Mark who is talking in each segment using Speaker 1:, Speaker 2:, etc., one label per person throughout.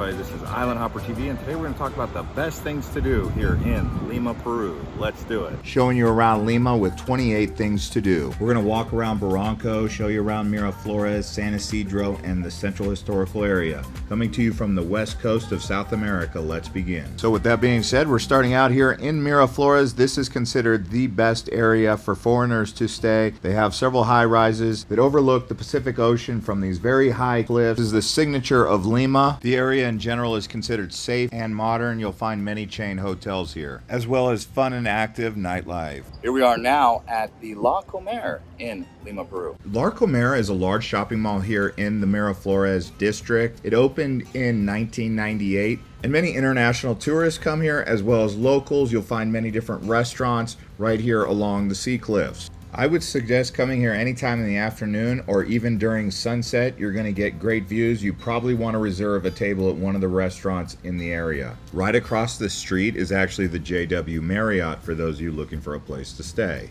Speaker 1: everybody, this is Island Hopper TV, and today we're going to talk about the best things to do here in Lima, Peru. Let's do it.
Speaker 2: Showing you around Lima with 28 things to do. We're going to walk around Barranco, show you around Miraflores, San Isidro, and the Central Historical area. Coming to you from the west coast of South America, let's begin. So with that being said, we're starting out here in Miraflores. This is considered the best area for foreigners to stay. They have several high rises that overlook the Pacific Ocean from these very high cliffs. This is the signature of Lima. The area in general is considered safe and modern. You'll find many chain hotels here, as well as fun and active nightlife.
Speaker 1: Here we are now at the Larcomer in Lima, Peru.
Speaker 2: Larcomer is a large shopping mall here in the Miraflores district. It opened in 1998. And many international tourists come here as well as locals. You'll find many different restaurants right here along the sea cliffs. I would suggest coming here anytime in the afternoon or even during sunset. You're going to get great views. You probably want to reserve a table at one of the restaurants in the area. Right across the street is actually the JW Marriott for those of you looking for a place to stay.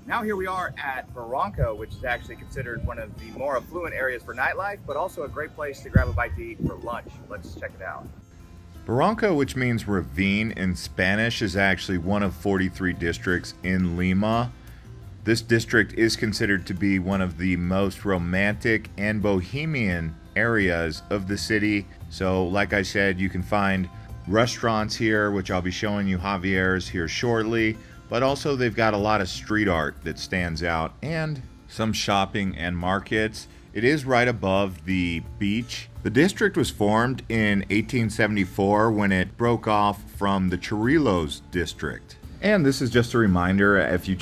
Speaker 1: Now here we are at Barranco, which is actually considered one of the more affluent areas for nightlife, but also a great place to grab a bite to eat for lunch. Let's check it out.
Speaker 2: Barranco, which means ravine in Spanish, is actually one of 43 districts in Lima. This district is considered to be one of the most romantic and bohemian areas of the city. So like I said, you can find restaurants here, which I'll be showing you Javiers here shortly, but also they've got a lot of street art that stands out and some shopping and markets. It is right above the beach. The district was formed in 1874 when it broke off from the Chorrillos district. And this is just a reminder as we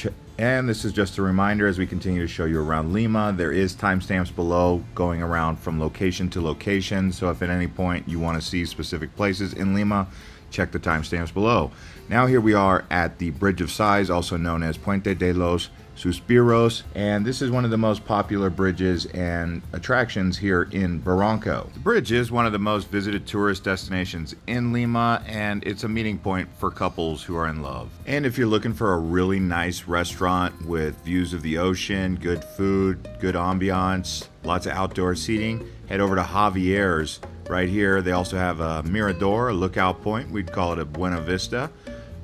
Speaker 2: continue to show you around Lima. There is timestamps below going around from location to location. So if at any point you want to see specific places in Lima, check the timestamps below. Now here we are at the Bridge of Sighs, also known as Puente De Los Suspiros, and this is one of the most popular bridges and attractions here in Barranco. The bridge is one of the most visited tourist destinations in Lima, and it's a meeting point for couples who are in love. And if you're looking for a really nice restaurant with views of the ocean, good food, good ambiance, lots of outdoor seating, head over to Javiers right here. They also have a mirador, a lookout point. We'd call it a Buena Vista.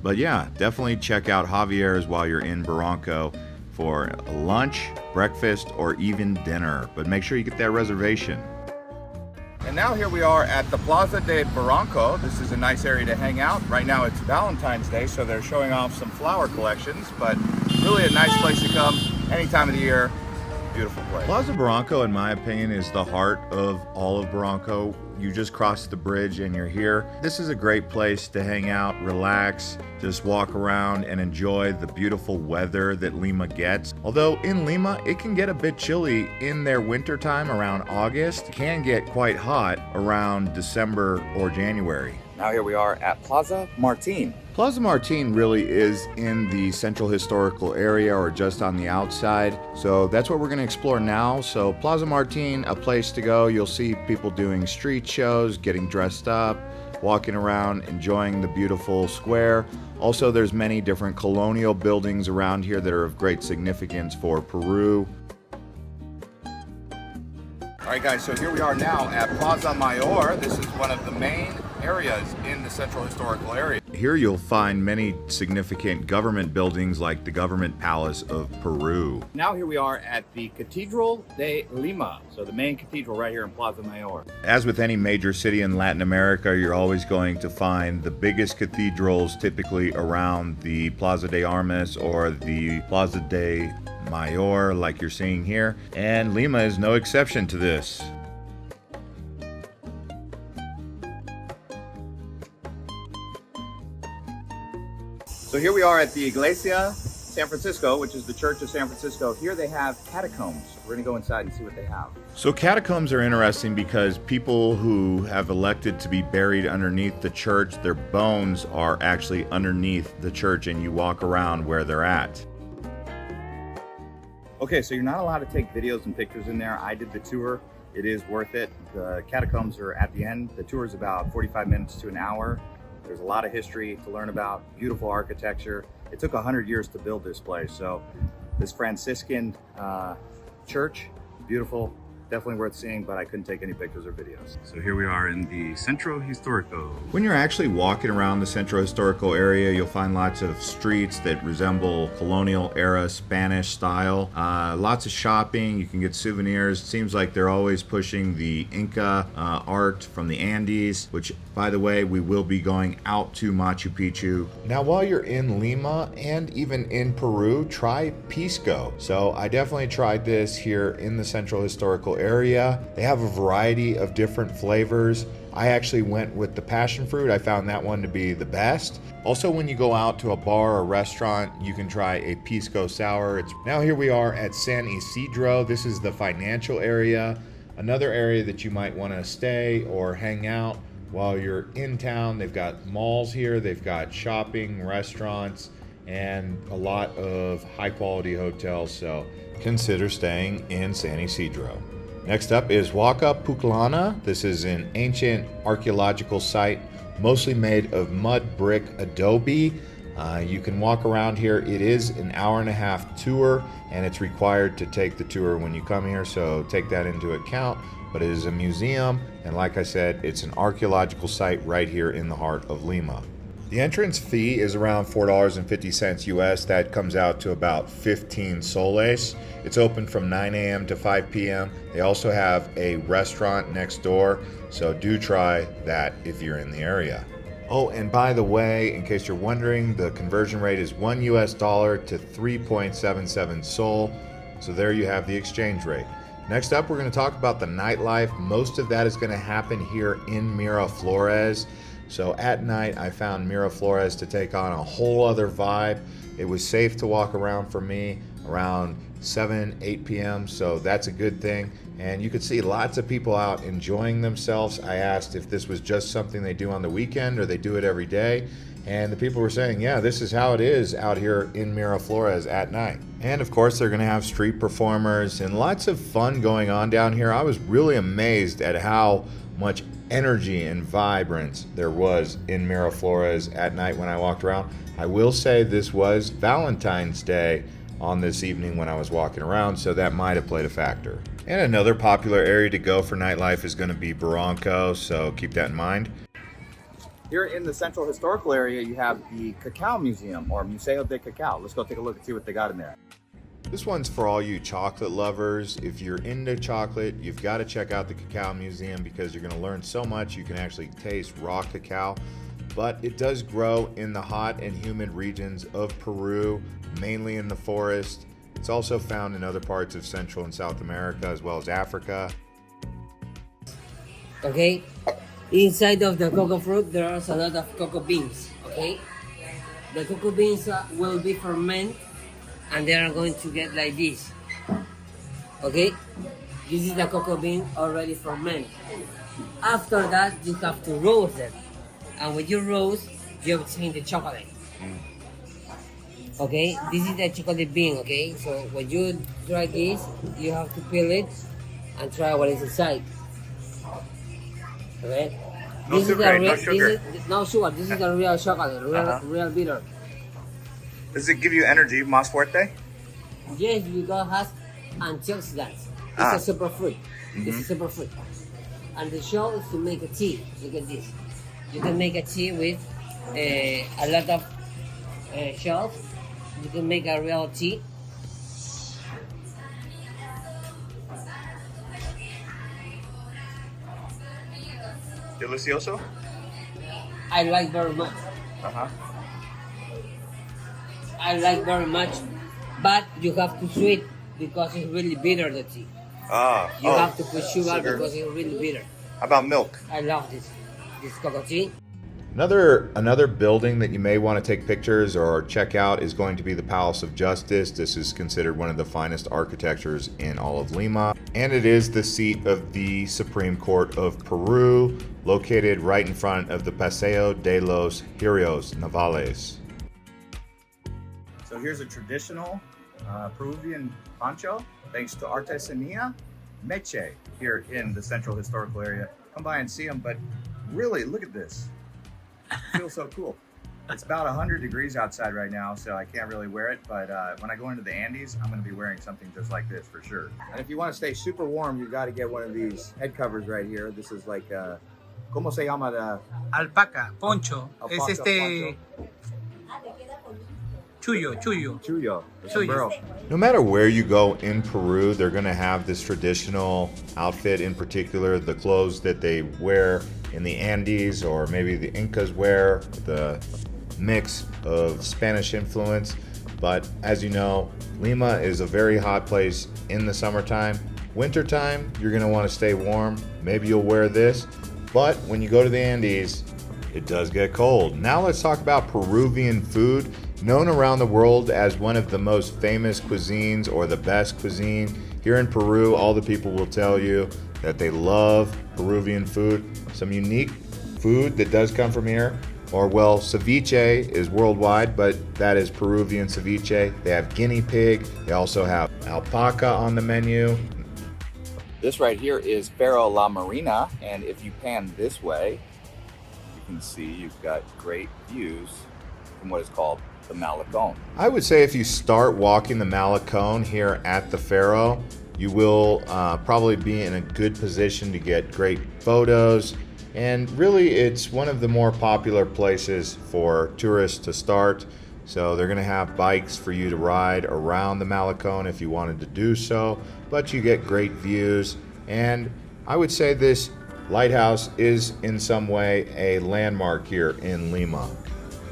Speaker 2: But yeah, definitely check out Javiers while you're in Barranco for lunch, breakfast, or even dinner. But make sure you get that reservation.
Speaker 1: And now here we are at the Plaza De Barranco. This is a nice area to hang out. Right now it's Valentine's Day, so they're showing off some flower collections, but really a nice place to come any time of the year. Beautiful place.
Speaker 2: Plaza Barranco, in my opinion, is the heart of all of Barranco. You just cross the bridge and you're here. This is a great place to hang out, relax, just walk around and enjoy the beautiful weather that Lima gets. Although in Lima, it can get a bit chilly in their wintertime around August. It can get quite hot around December or January.
Speaker 1: Now here we are at Plaza Martin.
Speaker 2: Plaza Martin really is in the Central Historical area or just on the outside. So that's what we're going to explore now. So Plaza Martin, a place to go. You'll see people doing street shows, getting dressed up, walking around, enjoying the beautiful square. Also, there's many different colonial buildings around here that are of great significance for Peru.
Speaker 1: All right, guys, so here we are now at Plaza Mayor. This is one of the main areas in the Central Historical area.
Speaker 2: Here you'll find many significant government buildings like the Government Palace of Peru.
Speaker 1: Now here we are at the Cathedral de Lima, so the main cathedral right here in Plaza Mayor.
Speaker 2: As with any major city in Latin America, you're always going to find the biggest cathedrals typically around the Plaza de Armas or the Plaza de Mayor like you're seeing here, and Lima is no exception to this.
Speaker 1: So here we are at the Iglesia San Francisco, which is the Church of San Francisco. Here they have catacombs. We're gonna go inside and see what they have.
Speaker 2: So catacombs are interesting because people who have elected to be buried underneath the church, their bones are actually underneath the church and you walk around where they're at.
Speaker 1: Okay, so you're not allowed to take videos and pictures in there. I did the tour. It is worth it. The catacombs are at the end. The tour is about 45 minutes to an hour. There's a lot of history to learn about, beautiful architecture. It took 100 years to build this place. So this Franciscan church, beautiful. definitely worth seeing, but I couldn't take any pictures or videos. So here we are in the Centro Historico.
Speaker 2: When you're actually walking around the Centro Historico area, you'll find lots of streets that resemble colonial era Spanish style. Lots of shopping, you can get souvenirs. It seems like they're always pushing the Inka art from the Andes, which, by the way, we will be going out to Machu Picchu. Now, while you're in Lima and even in Peru, try Pisco. So I definitely tried this here in the Central Historical area. They have a variety of different flavors. I actually went with the passion fruit. I found that one to be the best. Also, when you go out to a bar or restaurant, you can try a Pisco sour. Now here we are at San Isidro. This is the financial area. Another area that you might want to stay or hang out while you're in town. They've got malls here. They've got shopping, restaurants, and a lot of high quality hotels. So consider staying in San Isidro. Next up is Huaca Pucllana. This is an ancient archaeological site, mostly made of mud brick adobe. You can walk around here. It is an hour-and-a-half tour, and it's required to take the tour when you come here, so take that into account. But it is a museum, and like I said, it's an archaeological site right here in the heart of Lima. The entrance fee is around $4.50 US. That comes out to about 15 soles. It's open from 9 a.m. to 5 p.m. They also have a restaurant next door, so do try that if you're in the area. Oh, and by the way, in case you're wondering, the conversion rate is $1 to 3.77 sol. So there you have the exchange rate. Next up, we're going to talk about the nightlife. Most of that is going to happen here in Miraflores. So at night, I found Miraflores to take on a whole other vibe. It was safe to walk around for me around 7, 8 p.m. So that's a good thing. And you could see lots of people out enjoying themselves. I asked if this was just something they do on the weekend or they do it every day. And the people were saying, yeah, this is how it is out here in Miraflores at night. And of course, they're going to have street performers and lots of fun going on down here. I was really amazed at how much energy and vibrance there was in Miraflores at night when I walked around. I will say this was Valentine's Day on this evening when I was walking around, so that might have played a factor. And another popular area to go for nightlife is going to be Barranco, so keep that in mind.
Speaker 1: Here in the Central Historical area, you have the Cacao Museum, or Museo de Cacao. Let's go take a look and see what they got in there.
Speaker 2: This one's for all you chocolate lovers. If you're into chocolate, you've got to check out the Cacao Museum because you're going to learn so much. You can actually taste raw cacao, but it does grow in the hot and humid regions of Peru, mainly in the forest. It's also found in other parts of Central and South America as well as Africa.
Speaker 3: Okay, inside of the cocoa fruit there are a lot of cocoa beans. Okay, the cocoa beans will be fermented and they are going to get like this. Okay, this is the cocoa bean already fermented. After that, you have to roast it, and when you roast, you obtain the chocolate. Okay, this is the chocolate bean. Okay, so when you try this, you have to peel it and try what is inside. Okay,
Speaker 1: No
Speaker 3: this
Speaker 1: sugar,
Speaker 3: is
Speaker 1: no sugar.
Speaker 3: No sugar. This is the real chocolate, real bitter.
Speaker 1: Does it give you energy, más fuerte?
Speaker 3: Yes, because it has antioxidants. It's a superfood. It's a superfood. And the show is to make a tea. Look at this. You can make a tea with a lot of shells. You can make a real tea.
Speaker 1: Delicioso?
Speaker 3: I like very much.
Speaker 1: Uh-huh.
Speaker 3: I like very much, but you have to sweet because it's really bitter, the tea. You have to put sugar because it's really bitter.
Speaker 1: How about milk?
Speaker 3: I love this cocoa tea.
Speaker 2: Another building that you may want to take pictures or check out is going to be the Palace of Justice. This is considered one of the finest architectures in all of Lima, and it is the seat of the Supreme Court of Peru, located right in front of the Paseo de los Heroes Navales.
Speaker 1: So here's a traditional Peruvian poncho, thanks to Artesania Meche here in the Central Historical area. Come by and see them, but really, look at this. It feels so cool. It's about 100 degrees outside right now, so I can't really wear it. But when I go into the Andes, I'm going to be wearing something just like this for sure. And if you want to stay super warm, you've got to get one of these head covers right here. This is like, ¿cómo se llama?
Speaker 4: Alpaca, poncho.
Speaker 1: Alpaca,
Speaker 4: Es este chullo.
Speaker 1: Chuyo, the
Speaker 4: Chuyo.
Speaker 1: sombrero.
Speaker 2: No matter where you go in Peru, they're going to have this traditional outfit, in particular the clothes that they wear in the Andes, or maybe the Incas wear, the mix of Spanish influence. But as you know, Lima is a very hot place in the summertime. Wintertime, you're going to want to stay warm. Maybe you'll wear this. But when you go to the Andes, it does get cold. Now let's talk about Peruvian food. Known around the world as one of the most famous cuisines or the best cuisine. Here in Peru, all the people will tell you that they love Peruvian food. Some unique food that does come from here, or well, ceviche is worldwide, but that is Peruvian ceviche. They have guinea pig. They also have alpaca on the menu.
Speaker 1: This right here is Fero La Marina, and if you pan this way, you can see you've got great views from what is called the Malecon.
Speaker 2: I would say if you start walking the Malecon here at the Fero, you will probably be in a good position to get great photos. And really, it's one of the more popular places for tourists to start. So they're going to have bikes for you to ride around the Malecon if you wanted to do so. But you get great views. And I would say this lighthouse is in some way a landmark here in Lima.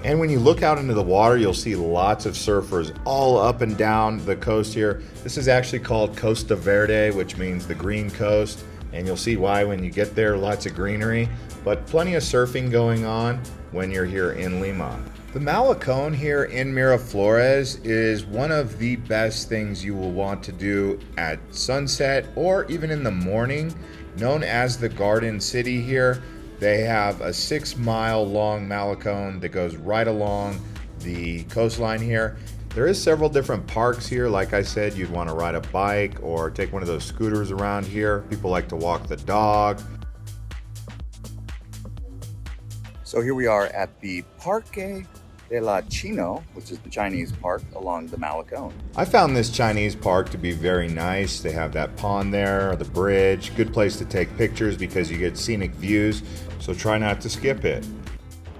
Speaker 2: And when you look out into the water, you'll see lots of surfers all up and down the coast here. This is actually called Costa Verde, which means the green coast. And you'll see why when you get there, lots of greenery, but plenty of surfing going on when you're here in Lima. The Malecon here in Miraflores is one of the best things you will want to do at sunset or even in the morning. Known as the Garden City here, they have a 6-mile long Malecon that goes right along the coastline here. There is several different parks here. Like I said, you'd want to ride a bike or take one of those scooters around here. People like to walk the dog.
Speaker 1: So here we are at the Parque de la Chino, which is the Chinese park along the Malecon.
Speaker 2: I found this Chinese park to be very nice. They have that pond there, the bridge, good place to take pictures because you get scenic views, so try not to skip it.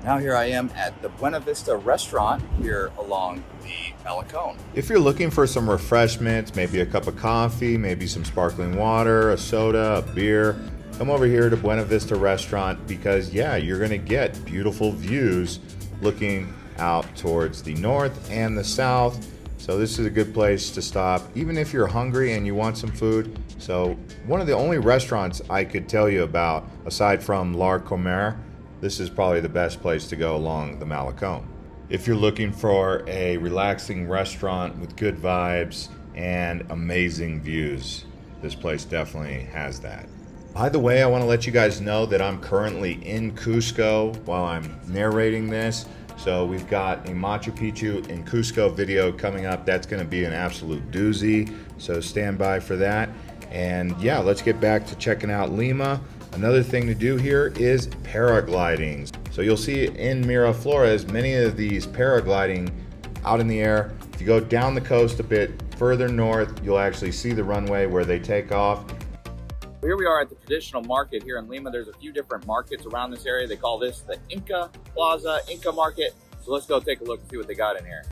Speaker 1: Now here I am at the Buena Vista restaurant here along the Malecon.
Speaker 2: If you're looking for some refreshments, maybe a cup of coffee, maybe some sparkling water, a soda, a beer, come over here to Buena Vista restaurant because yeah, you're gonna get beautiful views looking out towards the north and the south. So this is a good place to stop, even if you're hungry and you want some food. So one of the only restaurants I could tell you about, aside from Larcomer, this is probably the best place to go along the Malecon. If you're looking for a relaxing restaurant with good vibes and amazing views, this place definitely has that. By the way, I want to let you guys know that I'm currently in Cusco while I'm narrating this. So we've got a Machu Picchu in Cusco video coming up. That's going to be an absolute doozy. So stand by for that. And yeah, let's get back to checking out Lima. Another thing to do here is paragliding. So you'll see in Miraflores, many of these paragliding out in the air. If you go down the coast a bit further north, you'll actually see the runway where they take off.
Speaker 1: Here we are at the traditional market here in Lima. There's a few different markets around this area. They call this the Inka Plaza, Inka Market. So let's go take a look and see what they got in here.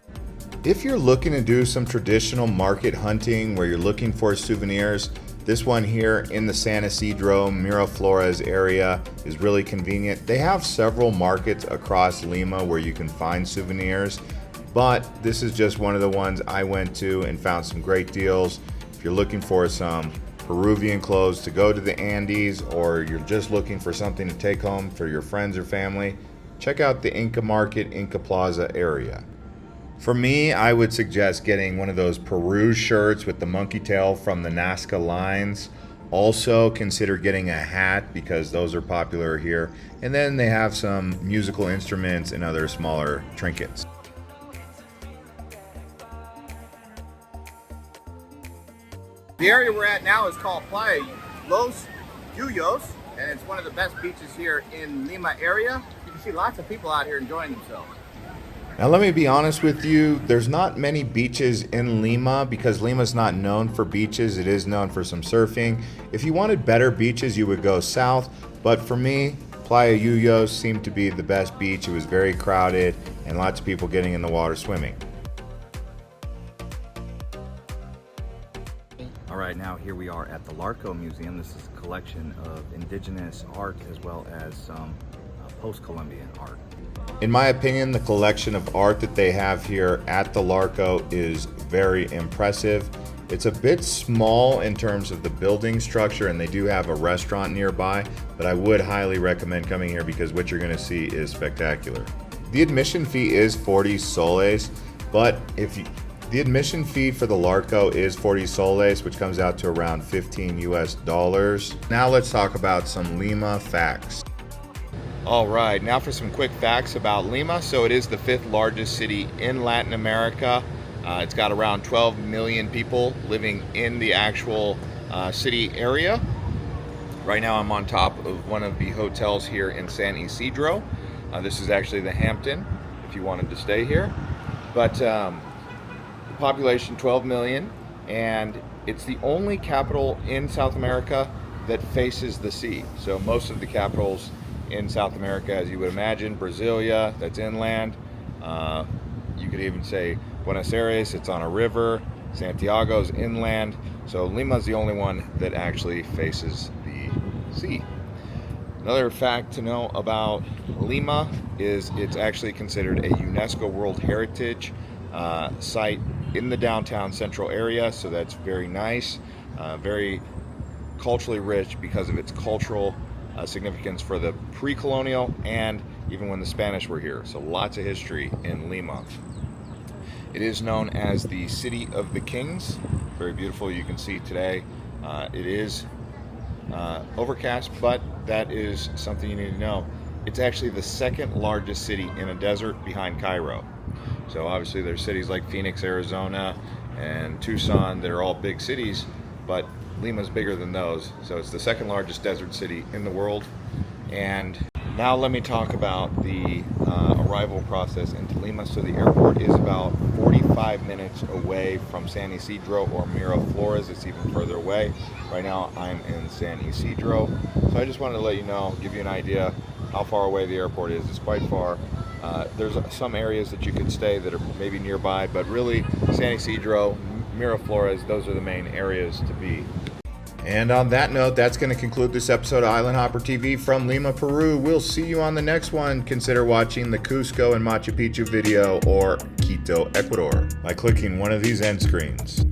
Speaker 2: If you're looking to do some traditional market hunting where you're looking for souvenirs, this one here in the San Isidro, Miraflores area is really convenient. They have several markets across Lima where you can find souvenirs, but this is just one of the ones I went to and found some great deals. If you're looking for some Peruvian clothes to go to the Andes, or you're just looking for something to take home for your friends or family, check out the Inka Market, Inka Plaza area. For me, I would suggest getting one of those Peru shirts with the monkey tail from the Nazca lines. Also consider getting a hat because those are popular here. And then they have some musical instruments and other smaller trinkets.
Speaker 1: The area we're at now is called Playa Los Yuyos, and it's one of the best beaches here in Lima area. You can see lots of people out here enjoying themselves.
Speaker 2: Now let me be honest with you, there's not many beaches in Lima because Lima's not known for beaches. It is known for some surfing. If you wanted better beaches, you would go south, but for me, Playa Yuyos seemed to be the best beach. It was very crowded and lots of people getting in the water swimming.
Speaker 1: All right, now here we are at the Larco Museum. This is a collection of indigenous art as well as some post-Columbian art.
Speaker 2: In my opinion, the collection of art that they have here at the Larco is very impressive. It's a bit small in terms of the building structure, and they do have a restaurant nearby, but I would highly recommend coming here because what you're going to see is spectacular. The admission fee is 40 soles, but the admission fee for the Larco is 40 soles, which comes out to around 15 US dollars. Now let's talk about some Lima facts. All right, now for some quick facts about Lima. So it is the 5th largest city in Latin America. It's got around 12 million people living in the actual city area. Right now I'm on top of one of the hotels here in San Isidro. This is actually the Hampton, if you wanted to stay here. But the population 12 million, and it's the only capital in South America that faces the sea. So most of the capitals in South America, as you would imagine, Brasilia, that's inland. You could even say Buenos Aires, it's on a river. Santiago's inland. So Lima's the only one that actually faces the sea. Another fact to know about Lima is it's actually considered a UNESCO World Heritage site in the downtown central area, so that's very nice, very culturally rich because of its cultural significance for the pre-colonial and even when the Spanish were here. So lots of history in Lima. It is known as the City of the Kings. Very beautiful, you can see today. It is overcast, but that is something you need to know. It's actually the 2nd largest city in a desert behind Cairo. So obviously there's cities like Phoenix, Arizona, and Tucson that are all big cities, but Lima's bigger than those. So it's the 2nd largest desert city in the world. And now let me talk about the arrival process into Lima. So the airport is about 45 minutes away from San Isidro or Miraflores. It's even further away. Right now I'm in San Isidro. So I just wanted to let you know, give you an idea how far away the airport is. It's quite far. There's some areas that you could stay that are maybe nearby, but really San Isidro, Miraflores, those are the main areas to be. And on that note, that's going to conclude this episode of Island Hopper TV from Lima, Peru. We'll see you on the next one. Consider watching the Cusco and Machu Picchu video or Quito, Ecuador by clicking one of these end screens.